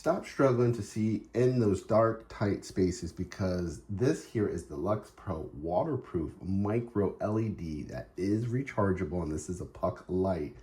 Stop struggling to see in those dark, tight spaces because this here is the Luxe Pro waterproof micro LED that is rechargeable, and this is a puck light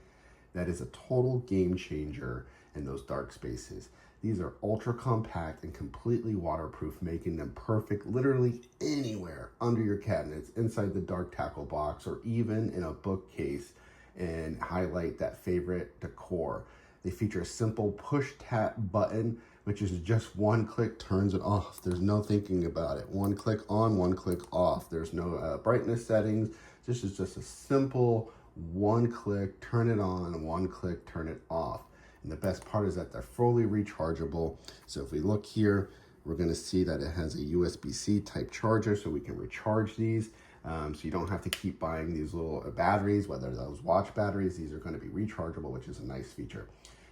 that is a total game changer in those dark spaces. These are ultra compact and completely waterproof, making them perfect literally anywhere under your cabinets, inside the dark tackle box, or even in a bookcase, and highlight that favorite decor. They feature a simple push tap button, which is just one click turns it off. There's no thinking about it. One click on, one click off. There's no brightness settings. This is just a simple one click, turn it on, one click, turn it off. And the best part is that they're fully rechargeable. So if we look here, we're gonna see that it has a USB-C type charger, so we can recharge these. So you don't have to keep buying these little batteries, whether those watch batteries. These are gonna be rechargeable, which is a nice feature.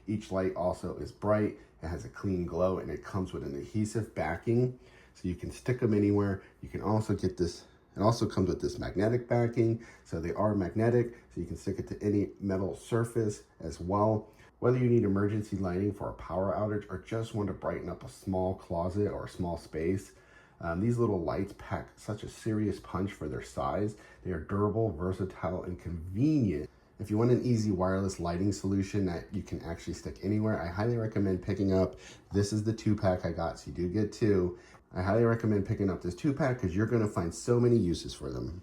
Each light also is bright, it has a clean glow, and it comes with an adhesive backing, so you can stick them anywhere. You can also get this, it also comes with this magnetic backing, so they are magnetic, so you can stick it to any metal surface as well. Whether you need emergency lighting for a power outage or just want to brighten up a small closet or a small space, these little lights pack such a serious punch for their size. They are durable, versatile, and convenient. If you want an easy wireless lighting solution that you can actually stick anywhere, I highly recommend picking up, this is the 2-pack I got, so you do get 2. I highly recommend picking up this 2-pack because you're going to find so many uses for them.